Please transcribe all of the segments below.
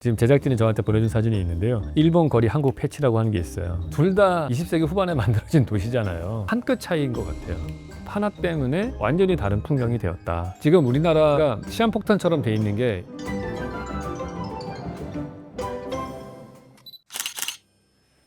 지금 제작진이 저한테 보내준 사진이 있는데요. 일본 거리 한국 패치라고 하는 게 있어요. 둘 다 20세기 후반에 만들어진 도시잖아요. 한 끗 차이인 것 같아요. 하나 때문에 완전히 다른 풍경이 되었다. 지금 우리나라가 시한폭탄처럼 돼 있는 게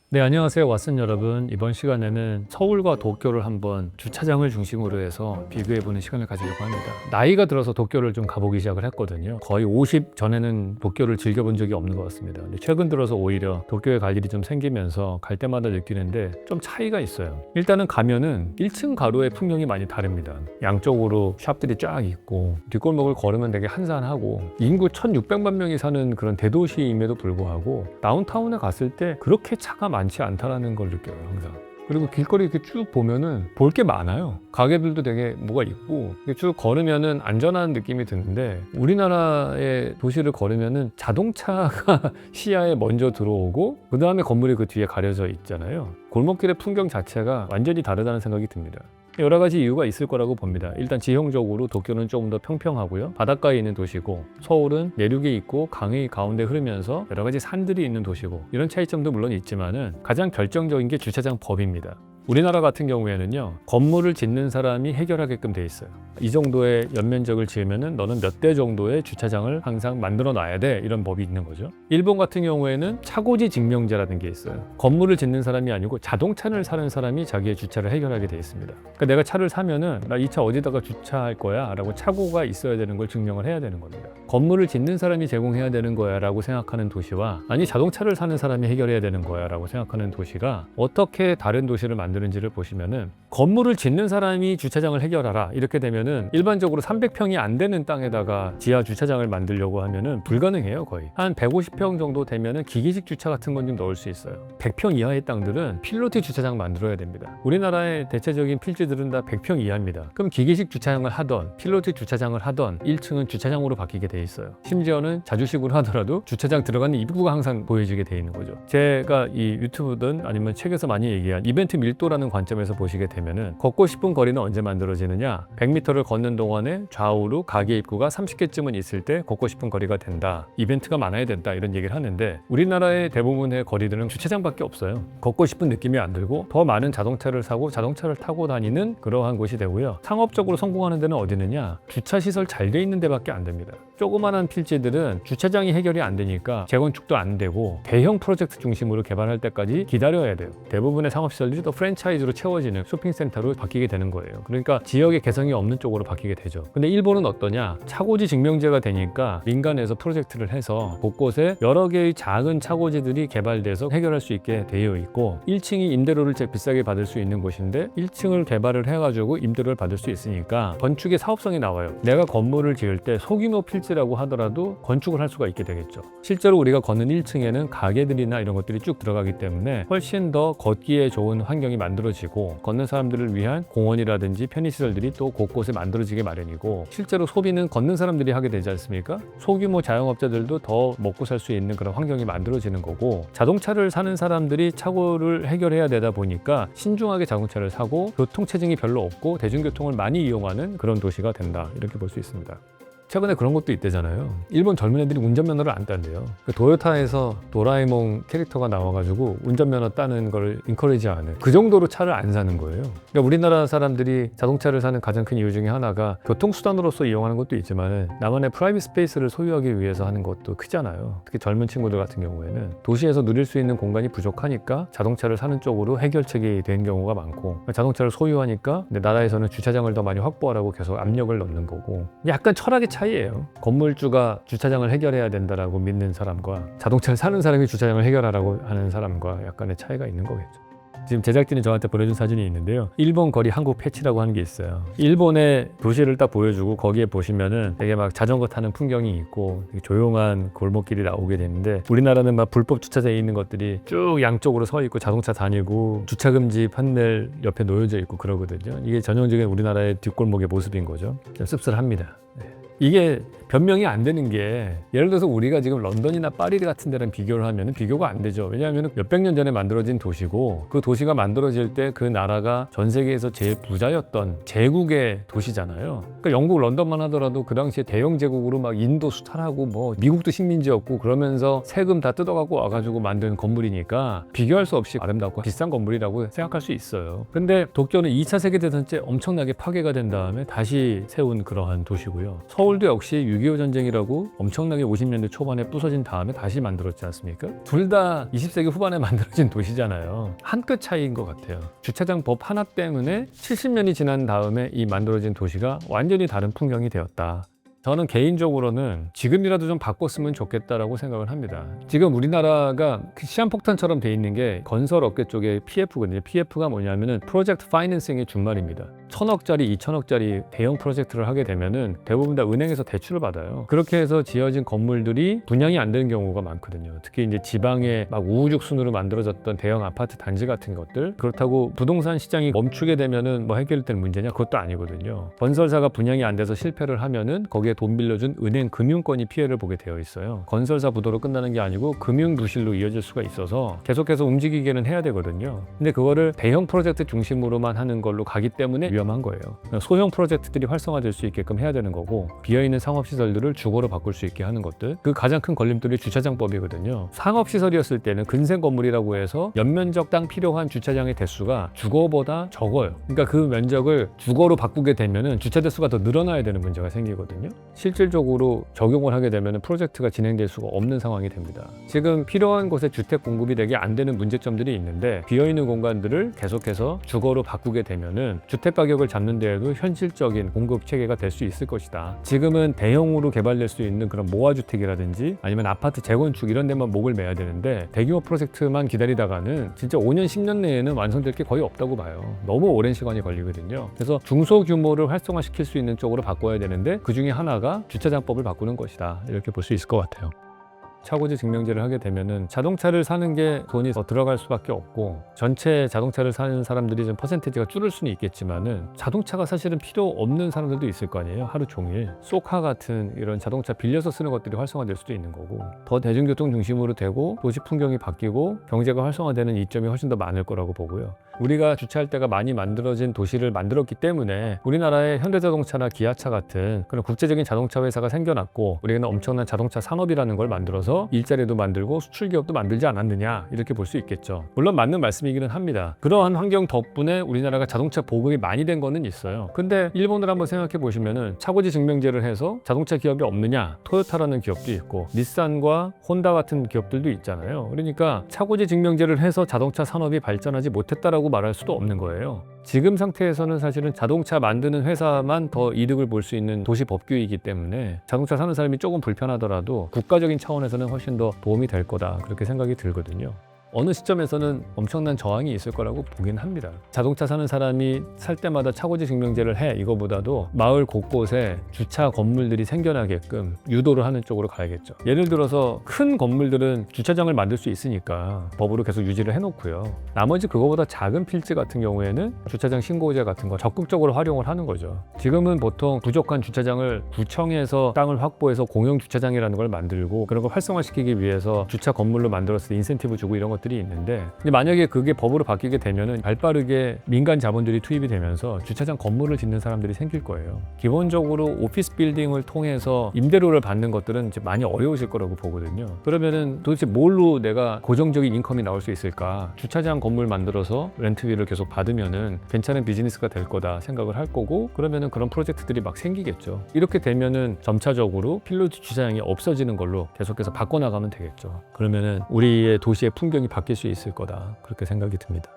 네, 안녕하세요 왓슨 여러분. 이번 시간에는 서울과 도쿄를 한번 주차장을 중심으로 해서 비교해보는 시간을 가지려고 합니다. 나이가 들어서 도쿄를 좀 가보기 시작을 했거든요. 거의 50 전에는 도쿄를 즐겨본 적이 없는 것 같습니다. 근데 최근 들어서 오히려 도쿄에 갈 일이 좀 생기면서 갈 때마다 느끼는데 좀 차이가 있어요. 일단은 가면은 1층 가로의 풍경이 많이 다릅니다. 양쪽으로 샵들이 쫙 있고 뒷골목을 걸으면 되게 한산하고 인구 1600만 명이 사는 그런 대도시임에도 불구하고 다운타운에 갔을 때 그렇게 차가 많지 않다라는 걸 느껴요, 항상. 그리고 길거리 이렇게 쭉 보면은 볼 게 많아요. 가게들도 되게 뭐가 있고 쭉 걸으면은 안전한 느낌이 드는데 우리나라의 도시를 걸으면은 자동차가 시야에 먼저 들어오고 그 다음에 건물이 그 뒤에 가려져 있잖아요. 골목길의 풍경 자체가 완전히 다르다는 생각이 듭니다. 여러 가지 이유가 있을 거라고 봅니다. 일단 지형적으로 도쿄는 조금 더 평평하고요. 바닷가에 있는 도시고 서울은 내륙에 있고 강의 가운데 흐르면서 여러 가지 산들이 있는 도시고 이런 차이점도 물론 있지만은 가장 결정적인 게 주차장 법입니다. 우리나라 같은 경우에는요, 건물을 짓는 사람이 해결하게끔 돼 있어요. 이 정도의 연면적을 지으면은 너는 몇 대 정도의 주차장을 항상 만들어 놔야 돼, 이런 법이 있는 거죠. 일본 같은 경우에는 차고지 증명제라는 게 있어요. 건물을 짓는 사람이 아니고 자동차를 사는 사람이 자기의 주차를 해결하게 돼 있습니다. 그러니까 내가 차를 사면은 나 이 차 어디다가 주차할 거야 라고 차고가 있어야 되는 걸 증명을 해야 되는 겁니다. 건물을 짓는 사람이 제공해야 되는 거야 라고 생각하는 도시와 아니 자동차를 사는 사람이 해결해야 되는 거야 라고 생각하는 도시가 어떻게 다른 도시를 만드는지를 보시면은 건물을 짓는 사람이 주차장을 해결하라 이렇게 되면은 일반적으로 300평이 안 되는 땅에다가 지하 주차장을 만들려고 하면은 불가능해요. 거의 한 150평 정도 되면은 기계식 주차 같은 건 좀 넣을 수 있어요. 100평 이하의 땅들은 필로티 주차장 만들어야 됩니다. 우리나라의 대체적인 필지들은 다 100평 이하입니다. 그럼 기계식 주차장을 하던 필로티 주차장을 하던 1층은 주차장으로 바뀌게 돼 있어요. 심지어는 자주식으로 하더라도 주차장 들어가는 입구가 항상 보여지게 돼 있는 거죠. 제가 이 유튜브든 아니면 책에서 많이 얘기한 이벤트 밀도라는 관점에서 보시게 되면은 걷고 싶은 거리는 언제 만들어지느냐? 100m를 걷는 동안에 좌우로 가게 입구가 30개쯤은 있을 때 걷고 싶은 거리가 된다. 이벤트가 많아야 된다. 이런 얘기를 하는데 우리나라의 대부분의 거리들은 주차장밖에 없어요. 걷고 싶은 느낌이 안 들고 더 많은 자동차를 사고 자동차를 타고 다니는 그러한 곳이 되고요. 상업적으로 성공하는 데는 어디느냐? 주차시설 잘 돼 있는 데밖에 안 됩니다. 조그만한 필지들은 주차장이 해결이 안 되니까 재건축도 안 되고 대형 프로젝트 중심으로 개발할 때까지 기다려야 돼요. 대부분의 상업시설들이 또 프랜차이즈로 채워지는 쇼핑센터로 바뀌게 되는 거예요. 그러니까 지역의 개성이 없는 쪽으로 바뀌게 되죠. 근데 일본은 어떠냐? 차고지 증명제가 되니까 민간에서 프로젝트를 해서 곳곳에 여러 개의 작은 차고지들이 개발돼서 해결할 수 있게 되어 있고 1층이 임대료를 제일 비싸게 받을 수 있는 곳인데 1층을 개발을 해가지고 임대료를 받을 수 있으니까 건축의 사업성이 나와요. 내가 건물을 지을 때 소규모 필지라고 하더라도 건축을 할 수가 있게 되겠죠. 실제로 우리가 걷는 1층에는 가게들이나 이런 것들이 쭉 들어가기 때문에 훨씬 더 걷기에 좋은 환경이 만들어지고 걷는 사람들을 위한 공원이라든지 편의시설들이 또 곳곳에 만들어지게 마련이고 실제로 소비는 걷는 사람들이 하게 되지 않습니까? 소규모 자영업자들도 더 먹고 살 수 있는 그런 환경이 만들어지는 거고 자동차를 사는 사람들이 차고를 해결해야 되다 보니까 신중하게 자동차를 사고 교통체증이 별로 없고 대중교통을 많이 이용하는 그런 도시가 된다 이렇게 볼 수 있습니다. 최근에 그런 것도 있대잖아요. 일본 젊은 애들이 운전면허를 안 딴대요. 도요타에서 도라에몽 캐릭터가 나와가지고 운전면허 따는 걸 인커리지하는 그 정도로 차를 안 사는 거예요. 그러니까 우리나라 사람들이 자동차를 사는 가장 큰 이유 중에 하나가 교통수단으로서 이용하는 것도 있지만 나만의 프라이빗 스페이스를 소유하기 위해서 하는 것도 크잖아요. 특히 젊은 친구들 같은 경우에는 도시에서 누릴 수 있는 공간이 부족하니까 자동차를 사는 쪽으로 해결책이 된 경우가 많고 자동차를 소유하니까 나라에서는 주차장을 더 많이 확보하라고 계속 압력을 넣는 거고 약간 철학의 차이예요. 건물주가 주차장을 해결해야 된다라고 믿는 사람과 자동차를 사는 사람이 주차장을 해결하라고 하는 사람과 약간의 차이가 있는 거겠죠. 지금 제작진이 저한테 보내준 사진이 있는데요. 일본 거리 한국 패치라고 하는 게 있어요. 일본의 도시를 딱 보여주고 거기에 보시면은 되게 막 자전거 타는 풍경이 있고 되게 조용한 골목길이 나오게 되는데 우리나라는 막 불법 주차장에 있는 것들이 쭉 양쪽으로 서 있고 자동차 다니고 주차금지 판넬 옆에 놓여져 있고 그러거든요. 이게 전형적인 우리나라의 뒷골목의 모습인 거죠. 좀 씁쓸합니다. 네. 이게 변명이 안 되는 게 예를 들어서 우리가 지금 런던이나 파리 같은 데랑 비교를 하면 비교가 안 되죠. 왜냐하면 몇백 년 전에 만들어진 도시고 그 도시가 만들어질 때 그 나라가 전 세계에서 제일 부자였던 제국의 도시잖아요. 그러니까 영국 런던만 하더라도 그 당시에 대영 제국으로 막 인도 수탈하고 뭐 미국도 식민지였고 그러면서 세금 다 뜯어갖고 와가지고 만든 건물이니까 비교할 수 없이 아름답고 비싼 건물이라고 생각할 수 있어요. 근데 도쿄는 2차 세계대전 때 엄청나게 파괴가 된 다음에 다시 세운 그러한 도시고요. 서울도 역시 6.25 전쟁이라고 엄청나게 50년대 초반에 부서진 다음에 다시 만들었지 않습니까? 둘 다 20세기 후반에 만들어진 도시잖아요. 한 끗 차이인 것 같아요. 주차장 법 하나 때문에 70년이 지난 다음에 이 만들어진 도시가 완전히 다른 풍경이 되었다. 저는 개인적으로는 지금이라도 좀 바꿨으면 좋겠다라고 생각을 합니다. 지금 우리나라가 시한폭탄처럼 돼 있는 게 건설 업계 쪽에 PF거든요. PF가 뭐냐면은 프로젝트 파이낸싱의 준말입니다. 1,000억짜리, 2,000억짜리 대형 프로젝트를 하게 되면은 대부분 다 은행에서 대출을 받아요. 그렇게 해서 지어진 건물들이 분양이 안 되는 경우가 많거든요. 특히 이제 지방에 막 우후죽순으로 만들어졌던 대형 아파트 단지 같은 것들, 그렇다고 부동산 시장이 멈추게 되면은 뭐 해결될 문제냐? 그것도 아니거든요. 건설사가 분양이 안 돼서 실패를 하면은 거기에 돈 빌려준 은행 금융권이 피해를 보게 되어 있어요. 건설사 부도로 끝나는 게 아니고 금융 부실로 이어질 수가 있어서 계속해서 움직이기는 해야 되거든요. 근데 그거를 대형 프로젝트 중심으로만 하는 걸로 가기 때문에 위험한 거예요. 소형 프로젝트들이 활성화될 수 있게끔 해야 되는 거고, 비어있는 상업시설들을 주거로 바꿀 수 있게 하는 것들, 그 가장 큰 걸림돌이 주차장법이거든요. 상업시설이었을 때는 근생 건물이라고 해서 연면적 땅 필요한 주차장의 대수가 주거보다 적어요. 그러니까 그 면적을 주거로 바꾸게 되면은 주차 대수가 더 늘어나야 되는 문제가 생기거든요. 실질적으로 적용을 하게 되면 프로젝트가 진행될 수가 없는 상황이 됩니다. 지금 필요한 곳에 주택 공급이 되게 안 되는 문제점들이 있는데, 비어있는 공간들을 계속해서 주거로 바꾸게 되면은 주택 가격을 잡는 데에도 현실적인 공급 체계가 될 수 있을 것이다. 지금은 대형으로 개발될 수 있는 그런 모아주택이라든지 아니면 아파트 재건축 이런 데만 목을 매야 되는데, 대규모 프로젝트만 기다리다가는 진짜 5년 10년 내에는 완성될 게 거의 없다고 봐요. 너무 오랜 시간이 걸리거든요. 그래서 중소규모를 활성화시킬 수 있는 쪽으로 바꿔야 되는데, 그 중에 하나가 주차장법을 바꾸는 것이다. 이렇게 볼 수 있을 것 같아요. 차고지 증명제를 하게 되면은 자동차를 사는 게 돈이 더 들어갈 수밖에 없고, 전체 자동차를 사는 사람들이 좀 퍼센테이지가 줄을 수는 있겠지만은 자동차가 사실은 필요 없는 사람들도 있을 거 아니에요. 하루 종일 쏘카 같은 이런 자동차 빌려서 쓰는 것들이 활성화될 수도 있는 거고, 더 대중교통 중심으로 되고 도시 풍경이 바뀌고 경제가 활성화되는 이점이 훨씬 더 많을 거라고 보고요. 우리가 주차할 때가 많이 만들어진 도시를 만들었기 때문에 우리나라에 현대자동차나 기아차 같은 그런 국제적인 자동차 회사가 생겨났고, 우리는 엄청난 자동차 산업이라는 걸 만들어서 일자리도 만들고 수출 기업도 만들지 않았느냐, 이렇게 볼 수 있겠죠. 물론 맞는 말씀이기는 합니다. 그러한 환경 덕분에 우리나라가 자동차 보급이 많이 된 거는 있어요. 근데 일본을 한번 생각해 보시면은 차고지 증명제를 해서 자동차 기업이 없느냐? 토요타라는 기업도 있고 닛산과 혼다 같은 기업들도 있잖아요. 그러니까 차고지 증명제를 해서 자동차 산업이 발전하지 못했다라고 말할 수도 없는 거예요. 지금 상태에서는 사실은 자동차 만드는 회사만 더 이득을 볼 수 있는 도시 법규이기 때문에 자동차 사는 사람이 조금 불편하더라도 국가적인 차원에서는 훨씬 더 도움이 될 거다, 그렇게 생각이 들거든요. 어느 시점에서는 엄청난 저항이 있을 거라고 보긴 합니다. 자동차 사는 사람이 살 때마다 차고지 증명제를 해, 이거보다도 마을 곳곳에 주차 건물들이 생겨나게끔 유도를 하는 쪽으로 가야겠죠. 예를 들어서 큰 건물들은 주차장을 만들 수 있으니까 법으로 계속 유지를 해놓고요. 나머지 그거보다 작은 필지 같은 경우에는 주차장 신고제 같은 거 적극적으로 활용을 하는 거죠. 지금은 보통 부족한 주차장을 구청에서 땅을 확보해서 공영 주차장이라는 걸 만들고, 그런 걸 활성화시키기 위해서 주차 건물로 만들었을 때 인센티브 주고 이런 것들이 있는데, 근데 만약에 그게 법으로 바뀌게 되면은 발빠르게 민간 자본들이 투입이 되면서 주차장 건물을 짓는 사람들이 생길 거예요. 기본적으로 오피스 빌딩을 통해서 임대료를 받는 것들은 이제 많이 어려우실 거라고 보거든요. 그러면은 도대체 뭘로 내가 고정적인 인컴이 나올 수 있을까? 주차장 건물 만들어서 렌트비를 계속 받으면은 괜찮은 비즈니스가 될 거다 생각을 할 거고, 그러면은 그런 프로젝트들이 막 생기겠죠. 이렇게 되면은 점차적으로 필로 주차장이 없어지는 걸로 계속해서 바꿔나가면 되겠죠. 그러면은 우리의 도시의 풍경이 바뀔 수 있을 거다, 그렇게 생각이 듭니다.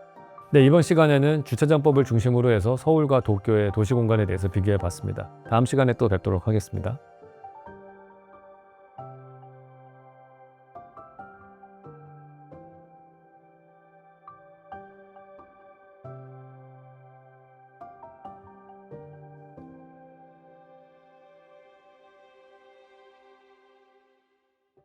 네, 이번 시간에는 주차장법을 중심으로 해서 서울과 도쿄의 도시공간에 대해서 비교해 봤습니다. 다음 시간에 또 뵙도록 하겠습니다.